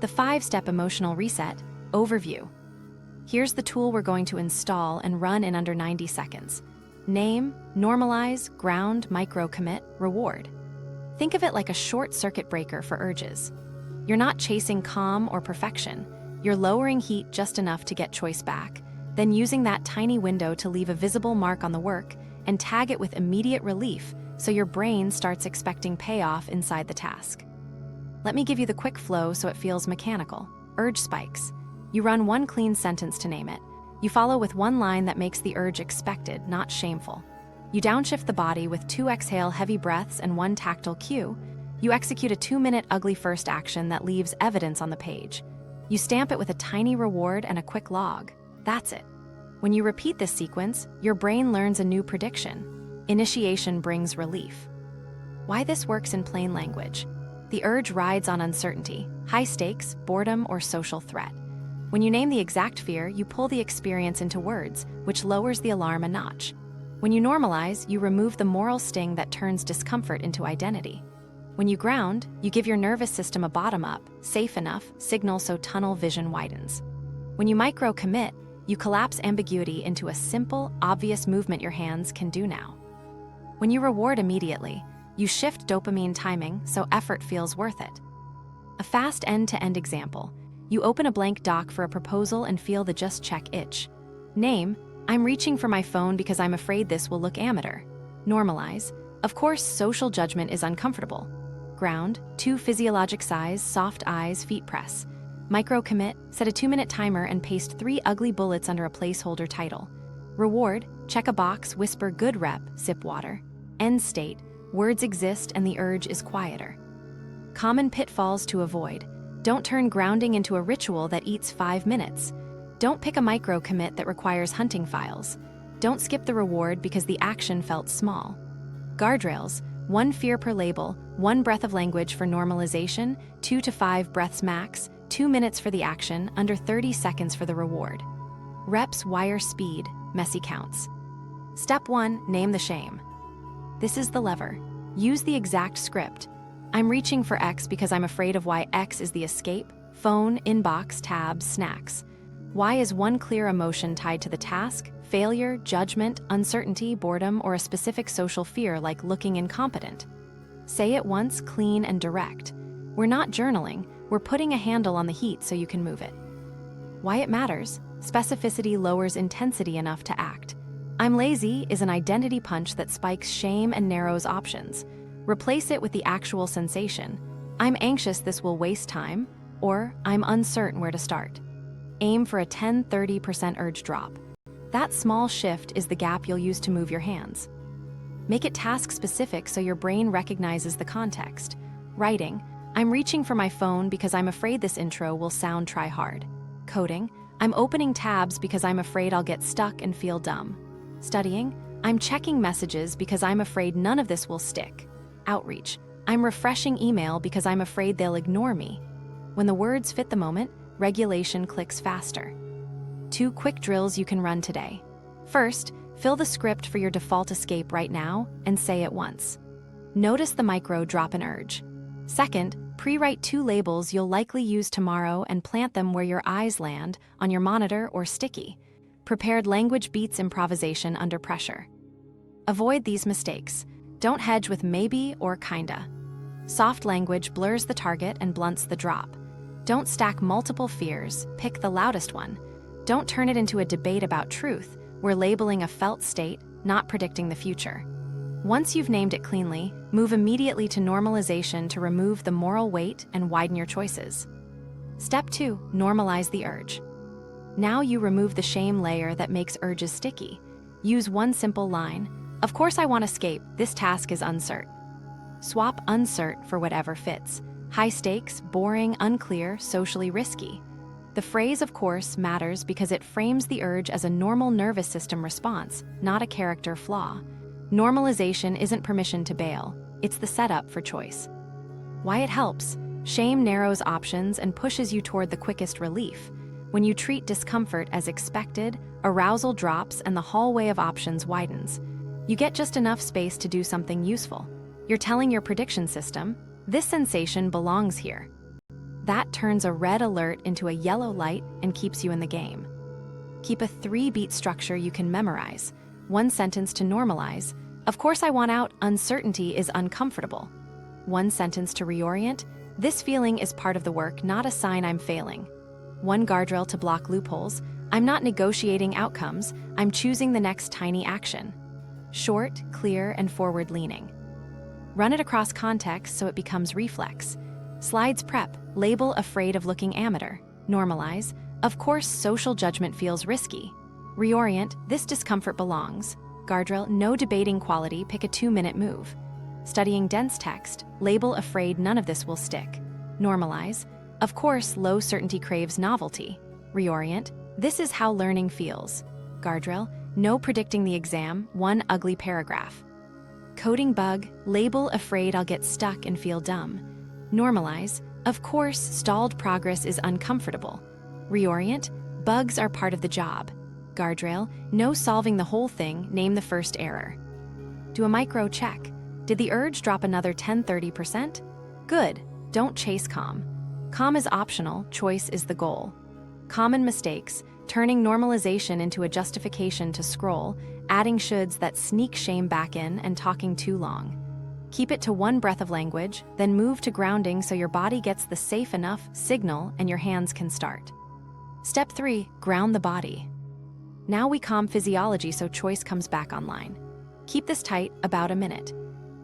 The 5-step emotional reset overview. Here's the tool we're going to install and run in under 90 seconds. Name, normalize, ground, micro-commit, reward. Think of it like a short circuit breaker for urges. You're not chasing calm or perfection. You're lowering heat just enough to get choice back, then using that tiny window to leave a visible mark on the work and tag it with immediate relief so your brain starts expecting payoff inside the task. Let me give you the quick flow so it feels mechanical. Urge spikes. You run one clean sentence to name it. You follow with one line that makes the urge expected, not shameful. You downshift the body with 2 exhale heavy breaths and 1 tactile cue. You execute a 2-minute ugly first action that leaves evidence on the page. You stamp it with a tiny reward and a quick log. That's it. When you repeat this sequence, your brain learns a new prediction. Initiation brings relief. Why this works in plain language. The urge rides on uncertainty, high stakes, boredom, or social threat. When you name the exact fear, you pull the experience into words, which lowers the alarm a notch. When you normalize, you remove the moral sting that turns discomfort into identity. When you ground, you give your nervous system a bottom-up, safe enough signal so tunnel vision widens. When you micro-commit, you collapse ambiguity into a simple, obvious movement your hands can do now. When you reward immediately, you shift dopamine timing so effort feels worth it. A fast end-to-end example. You open a blank doc for a proposal and feel the just check itch. Name, I'm reaching for my phone because I'm afraid this will look amateur. Normalize, of course social judgment is uncomfortable. Ground, 2 physiologic size, soft eyes, feet press. Micro-commit, set a 2-minute timer and paste 3 ugly bullets under a placeholder title. Reward, check a box, whisper good rep, sip water. End state, words exist and the urge is quieter. Common pitfalls to avoid. Don't turn grounding into a ritual that eats 5 minutes. Don't pick a micro-commit that requires hunting files. Don't skip the reward because the action felt small. Guardrails, 1 fear per label, 1 breath of language for normalization, 2 to 5 breaths max, 2 minutes for the action, under 30 seconds for the reward. Reps wire speed, messy counts. Step 1, name the shame. This is the lever. Use the exact script. I'm reaching for X because I'm afraid of Y. X is the escape, phone, inbox, tabs, snacks. Y is 1 clear emotion tied to the task, failure, judgment, uncertainty, boredom, or a specific social fear like looking incompetent. Say it once, clean and direct. We're not journaling, we're putting a handle on the heat so you can move it. Why it matters? Specificity lowers intensity enough to act. I'm lazy is an identity punch that spikes shame and narrows options. Replace it with the actual sensation. I'm anxious this will waste time, or I'm uncertain where to start. Aim for a 10–30% urge drop. That small shift is the gap you'll use to move your hands. Make it task-specific so your brain recognizes the context. Writing, I'm reaching for my phone because I'm afraid this intro will sound try-hard. Coding, I'm opening tabs because I'm afraid I'll get stuck and feel dumb. Studying, I'm checking messages because I'm afraid none of this will stick. Outreach, I'm refreshing email because I'm afraid they'll ignore me. When the words fit the moment, regulation clicks faster. 2 quick drills you can run today. First, fill the script for your default escape right now and say it once. Notice the micro drop in urge. Second, pre-write 2 labels you'll likely use tomorrow and plant them where your eyes land, on your monitor or sticky. Prepared language beats improvisation under pressure. Avoid these mistakes. Don't hedge with maybe or kinda. Soft language blurs the target and blunts the drop. Don't stack multiple fears, pick the loudest one. Don't turn it into a debate about truth. We're labeling a felt state, not predicting the future. Once you've named it cleanly, move immediately to normalization to remove the moral weight and widen your choices. Step 2, normalize the urge. Now you remove the shame layer that makes urges sticky. Use 1 simple line. Of course I want to escape, this task is uncertain. Swap uncertain for whatever fits. High stakes, boring, unclear, socially risky. The phrase of course matters because it frames the urge as a normal nervous system response, not a character flaw. Normalization isn't permission to bail, it's the setup for choice. Why it helps? Shame narrows options and pushes you toward the quickest relief. When you treat discomfort as expected, arousal drops and the hallway of options widens. You get just enough space to do something useful. You're telling your prediction system, this sensation belongs here. That turns a red alert into a yellow light and keeps you in the game. Keep a 3-beat structure you can memorize. 1 sentence to normalize. Of course I want out, uncertainty is uncomfortable. 1 sentence to reorient. This feeling is part of the work, not a sign I'm failing. 1 guardrail to block loopholes. I'm not negotiating outcomes, I'm choosing the next tiny action. Short, clear, and forward-leaning. Run it across context so it becomes reflex. Slides prep. Label afraid of looking amateur. Normalize. Of course, social judgment feels risky. Reorient. This discomfort belongs. Guardrail. No debating quality, pick a 2-minute move. Studying dense text. Label afraid none of this will stick. Normalize. Of course, low certainty craves novelty. Reorient. This is how learning feels. Guardrail. No predicting the exam, 1 ugly paragraph. Coding bug. Label afraid I'll get stuck and feel dumb. Normalize. Of course, stalled progress is uncomfortable. Reorient. Bugs are part of the job. Guardrail. No solving the whole thing, name the first error. Do a micro check. Did the urge drop another 10–30%? Good. Don't chase calm. Calm is optional, choice is the goal. Common mistakes. Turning normalization into a justification to scroll, adding shoulds that sneak shame back in, and talking too long. Keep it to 1 breath of language, then move to grounding so your body gets the safe enough signal and your hands can start. Step 3, ground the body. Now we calm physiology so choice comes back online. Keep this tight, about a minute.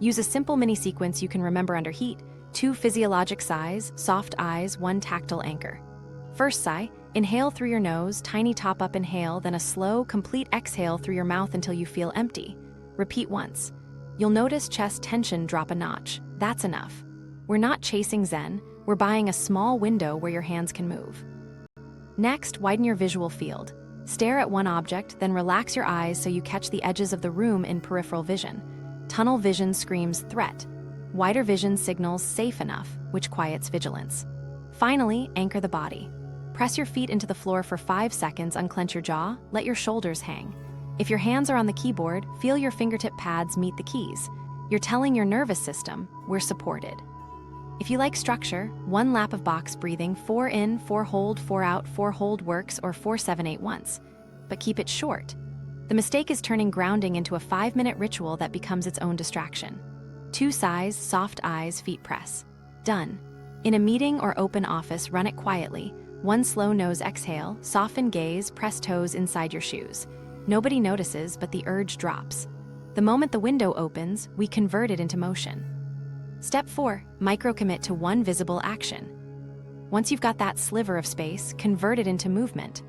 Use a simple mini sequence you can remember under heat, 2 physiologic sighs, soft eyes, 1 tactile anchor. First sigh, inhale through your nose, tiny top-up inhale, then a slow, complete exhale through your mouth until you feel empty. Repeat once. You'll notice chest tension drop a notch. That's enough. We're not chasing Zen, we're buying a small window where your hands can move. Next, widen your visual field. Stare at 1 object, then relax your eyes so you catch the edges of the room in peripheral vision. Tunnel vision screams threat. Wider vision signals safe enough, which quiets vigilance. Finally, anchor the body. Press your feet into the floor for 5 seconds, unclench your jaw, let your shoulders hang. If your hands are on the keyboard, feel your fingertip pads meet the keys. You're telling your nervous system, we're supported. If you like structure, 1 lap of box breathing, 4 in, 4 hold, 4 out, 4 hold works, or 4-7-8 once. But keep it short. The mistake is turning grounding into a 5-minute ritual that becomes its own distraction. 2 sighs, soft eyes, feet press. Done. In a meeting or open office, run it quietly. 1 slow nose exhale, soften gaze, press toes inside your shoes. Nobody notices, but the urge drops. The moment the window opens, we convert it into motion. Step 4, micro-commit to 1 visible action. Once you've got that sliver of space, convert it into movement.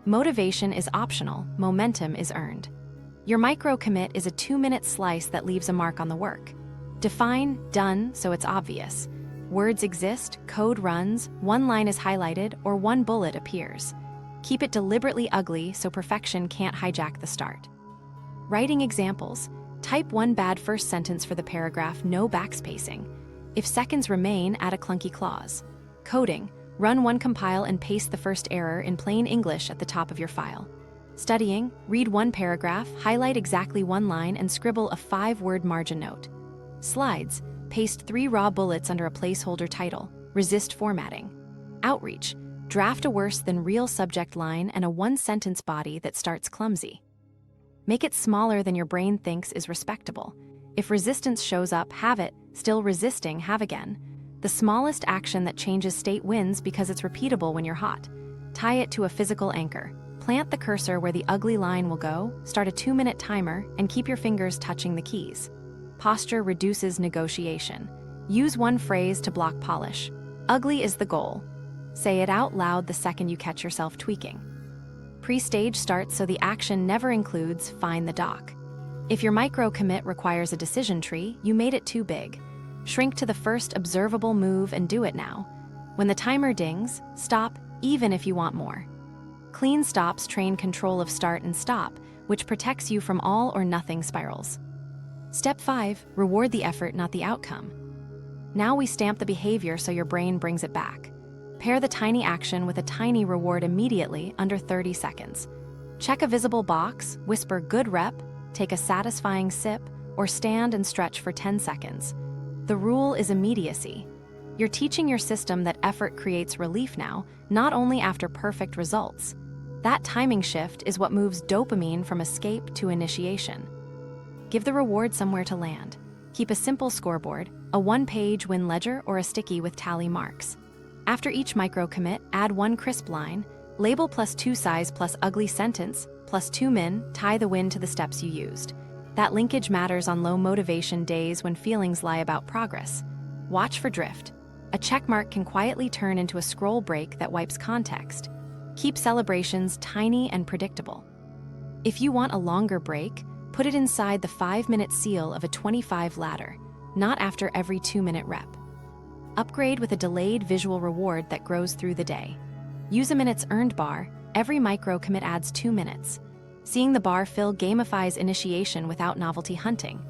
Motivation is optional, momentum is earned. Your micro-commit is a 2-minute slice that leaves a mark on the work. Define done so it's obvious. Words exist, code runs, 1 line is highlighted, or 1 bullet appears. Keep it deliberately ugly so perfection can't hijack the start. Writing examples. Type 1 bad first sentence for the paragraph, no backspacing. If seconds remain, add a clunky clause. Coding. Run 1 compile and paste the first error in plain English at the top of your file. Studying. Read 1 paragraph, highlight exactly 1 line, and scribble a 5-word margin note. Slides. Paste 3 raw bullets under a placeholder title. Resist formatting. Outreach. Draft a worse than real subject line and a 1-sentence body that starts clumsy. Make it smaller than your brain thinks is respectable. If resistance shows up, have it. Still resisting, have again. The smallest action that changes state wins because it's repeatable when you're hot. Tie it to a physical anchor. Plant the cursor where the ugly line will go, start a 2-minute timer, and keep your fingers touching the keys. Posture reduces negotiation. Use 1 phrase to block polish. Ugly is the goal. Say it out loud the second you catch yourself tweaking. Pre-stage starts so the action never includes find the doc. If your micro-commit requires a decision tree, you made it too big. Shrink to the first observable move and do it now. When the timer dings, stop, even if you want more. Clean stops train control of start and stop, which protects you from all or nothing spirals. Step 5, reward the effort, not the outcome. Now we stamp the behavior so your brain brings it back. Pair the tiny action with a tiny reward immediately, under 30 seconds. Check a visible box, whisper good rep, take a satisfying sip, or stand and stretch for 10 seconds. The rule is immediacy. You're teaching your system that effort creates relief now, not only after perfect results. That timing shift is what moves dopamine from escape to initiation. Give the reward somewhere to land. Keep a simple scoreboard, a one-page win ledger or a sticky with tally marks. After each micro-commit, add one crisp line, label plus 2 size plus ugly sentence, plus 2 min, tie the win to the steps you used. That linkage matters on low motivation days when feelings lie about progress. Watch for drift. A checkmark can quietly turn into a scroll break that wipes context. Keep celebrations tiny and predictable. If you want a longer break, put it inside the 5-minute seal of a 25 ladder, not after every 2-minute rep. Upgrade with a delayed visual reward that grows through the day. Use a minute's earned bar. Every micro commit adds 2 minutes. Seeing the bar fill gamifies initiation without novelty hunting.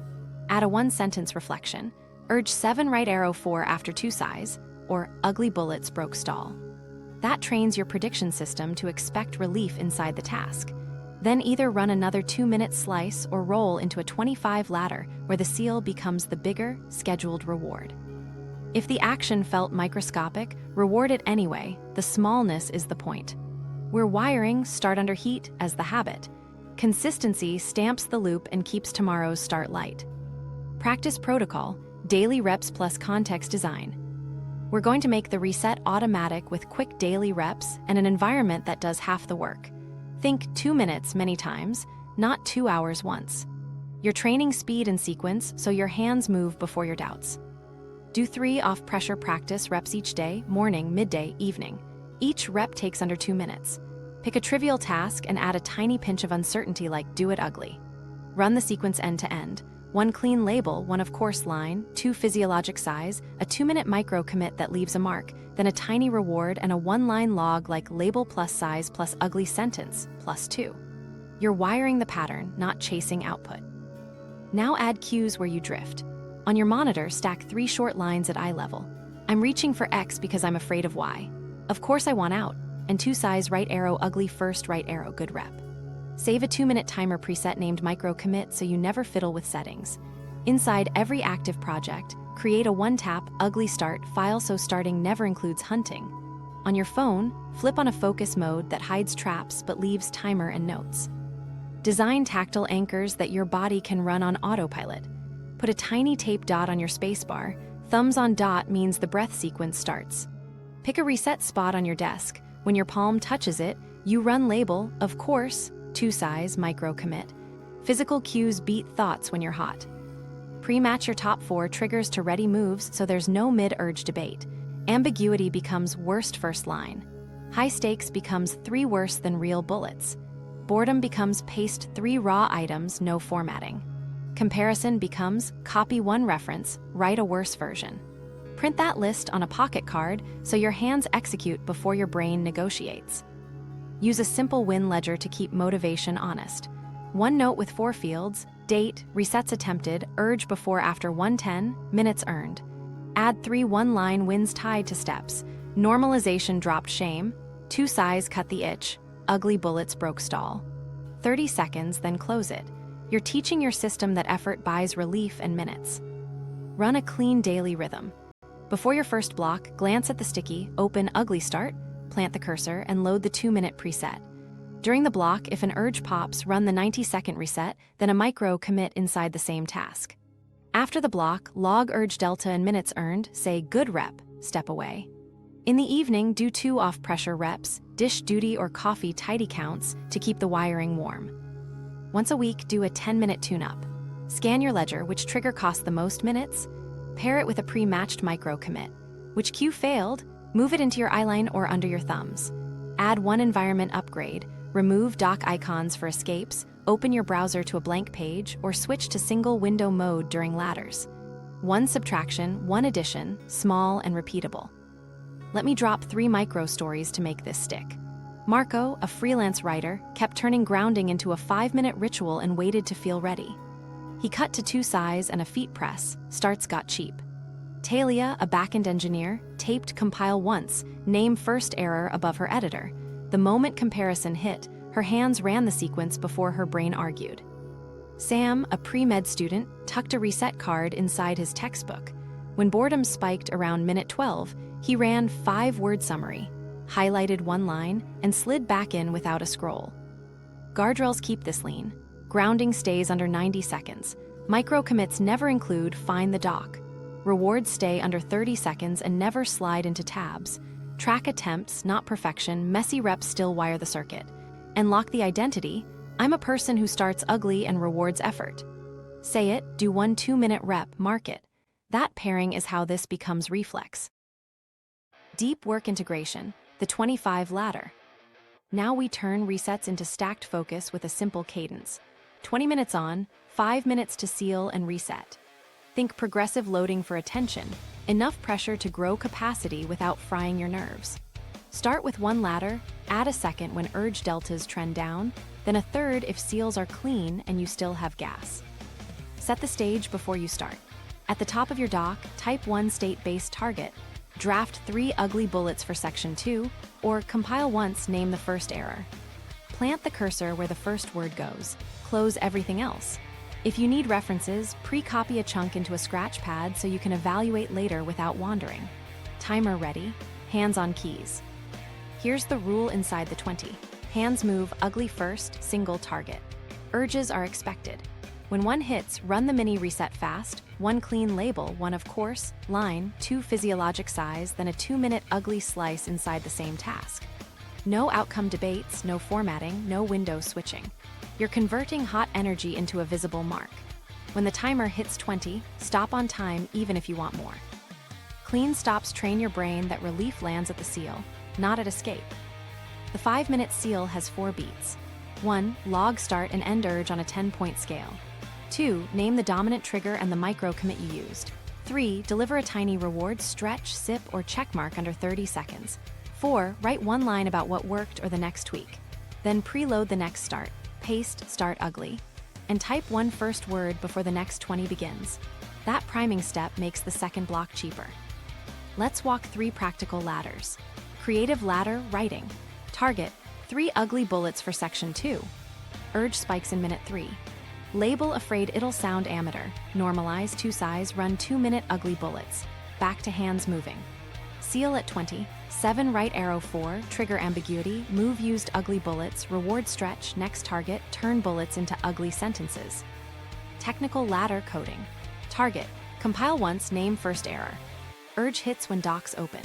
Add a one-sentence reflection. Urge 7 right arrow 4 after 2 size, or ugly bullets broke stall. That trains your prediction system to expect relief inside the task. Then either run another 2-minute slice or roll into a 25 ladder where the seal becomes the bigger, scheduled reward. If the action felt microscopic, reward it anyway. The smallness is the point. We're wiring start under heat as the habit. Consistency stamps the loop and keeps tomorrow's start light. Practice protocol, daily reps plus context design. We're going to make the reset automatic with quick daily reps and an environment that does half the work. Think 2 minutes many times, not 2 hours once. You're training speed and sequence so your hands move before your doubts. Do 3 off-pressure practice reps each day, morning, midday, evening. Each rep takes under 2 minutes. Pick a trivial task and add a tiny pinch of uncertainty like do it ugly. Run the sequence end to end. 1 clean label, 1 of course line, 2 physiologic size, a 2-minute micro commit that leaves a mark, then a tiny reward and a 1-line log like label plus size plus ugly sentence plus 2. You're wiring the pattern, not chasing output. Now add cues where you drift. On your monitor, stack 3 short lines at eye level. I'm reaching for X because I'm afraid of Y. Of course I want out. And 2 size right arrow ugly first right arrow good rep. Save a 2-minute timer preset named micro commit so you never fiddle with settings. Inside every active project, create a one-tap ugly start file so starting never includes hunting. On your phone, flip on a focus mode that hides traps but leaves timer and notes. Design tactile anchors that your body can run on autopilot. Put a tiny tape dot on your spacebar. Thumbs on dot means the breath sequence starts. Pick a reset spot on your desk. When your palm touches it, you run label, of course, 2 size micro commit. Physical cues beat thoughts when you're hot. Pre-match your top 4 triggers to ready moves so there's no mid-urge debate. Ambiguity becomes worst first line. High stakes becomes 3 worse than real bullets. Boredom becomes paste 3 raw items, no formatting. Comparison becomes copy 1 reference, write a worse version. Print that list on a pocket card so your hands execute before your brain negotiates. Use a simple win ledger to keep motivation honest. 1 note with 4 fields, date, resets attempted, urge before after 110, minutes earned. Add 3 one-line wins tied to steps. Normalization dropped shame, 2 size cut the itch, ugly bullets broke stall. 30 seconds, then close it. You're teaching your system that effort buys relief and minutes. Run a clean daily rhythm. Before your first block, glance at the sticky, open ugly start, plant the cursor, and load the 2-minute preset. During the block, if an urge pops, run the 90-second reset, then a micro commit inside the same task. After the block, log urge delta and minutes earned, say good rep, step away. In the evening, do 2 off-pressure reps, dish duty or coffee tidy counts to keep the wiring warm. Once a week, do a 10-minute tune-up. Scan your ledger, which trigger cost the most minutes. Pair it with a pre-matched micro commit. Which cue failed? Move it into your eyeline or under your thumbs. Add 1 environment upgrade, remove dock icons for escapes, open your browser to a blank page, or switch to single window mode during ladders. 1 subtraction, 1 addition, small and repeatable. Let me drop 3 micro stories to make this stick. Marco, a freelance writer, kept turning grounding into a 5-minute ritual and waited to feel ready. He cut to 2 size and a feet press, starts got cheap. Talia, a backend engineer, taped compile once, name first error above her editor. The moment comparison hit, her hands ran the sequence before her brain argued. Sam, a pre-med student, tucked a reset card inside his textbook. When boredom spiked around minute 12, he ran 5-word summary, highlighted one line, and slid back in without a scroll. Guardrails keep this lean. Grounding stays under 90 seconds. Micro commits never include find the doc. Rewards stay under 30 seconds and never slide into tabs. Track attempts, not perfection. Messy reps still wire the circuit. And lock the identity. I'm a person who starts ugly and rewards effort. Say it, do 1 2-minute rep, mark it. That pairing is how this becomes reflex. Deep work integration, the 25 ladder. Now we turn resets into stacked focus with a simple cadence. 20 minutes on, 5 minutes to seal and reset. Think progressive loading for attention, enough pressure to grow capacity without frying your nerves. Start with 1 ladder, add a second when urge deltas trend down, then a third if seals are clean and you still have gas. Set the stage before you start. At the top of your doc, type 1 state-based target, draft 3 ugly bullets for section 2, or compile once, name the first error. Plant the cursor where the first word goes, close everything else. If you need references, pre-copy a chunk into a scratch pad so you can evaluate later without wandering. Timer ready, hands on keys. Here's the rule inside the 20. Hands move ugly first, single target. Urges are expected. When one hits, run the mini reset fast, 1 clean label, 1 of course, line, 2 physiologic size, then a 2-minute ugly slice inside the same task. No outcome debates, no formatting, no window switching. You're converting hot energy into a visible mark. When the timer hits 20, stop on time even if you want more. Clean stops train your brain that relief lands at the seal, not at escape. The 5-minute seal has 4 beats. 1. Log start and end urge on a 10-point scale. 2. Name the dominant trigger and the micro commit you used. 3. Deliver a tiny reward, stretch, sip, or checkmark under 30 seconds. 4. Write 1 line about what worked or the next tweak. Then preload the next start. Paste start ugly. And type 1 first word before the next 20 begins. That priming step makes the second block cheaper. Let's walk 3 practical ladders. Creative ladder, writing. Target, 3 ugly bullets for section 2. Urge spikes in minute 3. Label afraid it'll sound amateur. Normalize 2 size, run 2-minute ugly bullets. Back to hands moving. Seal at 20. 7 right arrow 4, trigger ambiguity, move used ugly bullets, reward stretch, next target, turn bullets into ugly sentences. Technical ladder coding. Target, compile once, name first error. Urge hits when docs open.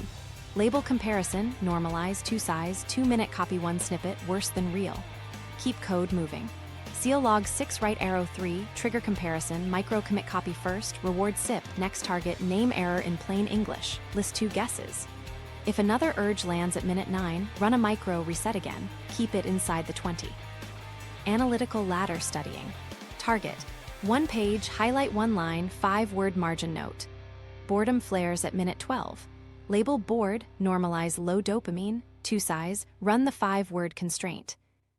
Label comparison, normalize 2 size, 2-minute copy 1 snippet, worse than real. Keep code moving. Seal log 6 right arrow 3, trigger comparison, micro commit copy first, reward sip, next target, name error in plain English, list 2 guesses. If another urge lands at minute 9, run a micro reset again, keep it inside the 20. Analytical ladder studying. Target, 1 page, highlight 1 line, 5-word margin note. Boredom flares at minute 12. Label bored, normalize low dopamine, 2 size, run the 5-word constraint.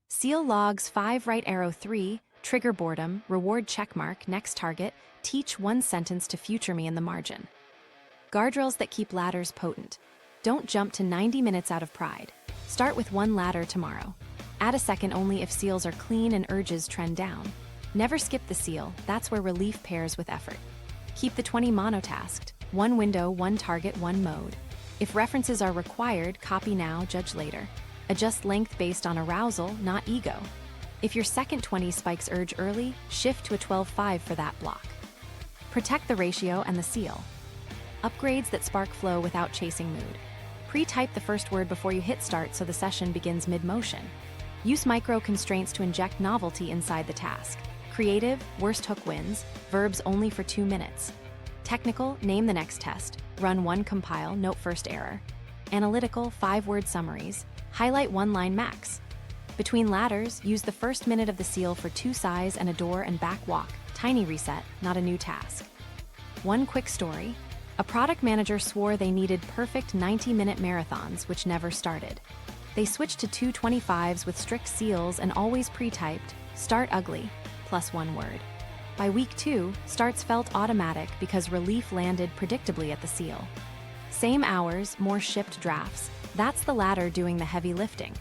Seal logs 5 right arrow 3, trigger boredom, reward checkmark, next target, teach 1 sentence to future me in the margin. Guardrails that keep ladders potent. Don't jump to 90 minutes out of pride. Start with 1 ladder tomorrow. Add a second only if seals are clean and urges trend down. Never skip the seal, that's where relief pairs with effort. Keep the 20 monotasked, 1 window, 1 target, 1 mode. If references are required, copy now, judge later. Adjust length based on arousal, not ego. If your second 20 spikes urge early, shift to a 12-5 for that block. Protect the ratio and the seal. Upgrades that spark flow without chasing mood. Pre-type the first word before you hit start so the session begins mid-motion. Use micro constraints to inject novelty inside the task. Creative, worst hook wins, verbs only for 2 minutes. Technical, name the next test, run 1 compile, note first error. Analytical, 5-word summaries, highlight 1 line max. Between ladders, use the first minute of the seal for 2 size and a door and back walk, tiny reset, not a new task. 1 quick story. A product manager swore they needed perfect 90-minute marathons, which never started. They switched to 2 25s with strict seals and always pre-typed, start ugly, plus 1 word. By week 2, starts felt automatic because relief landed predictably at the seal. Same hours, more shipped drafts. That's the ladder doing the heavy lifting.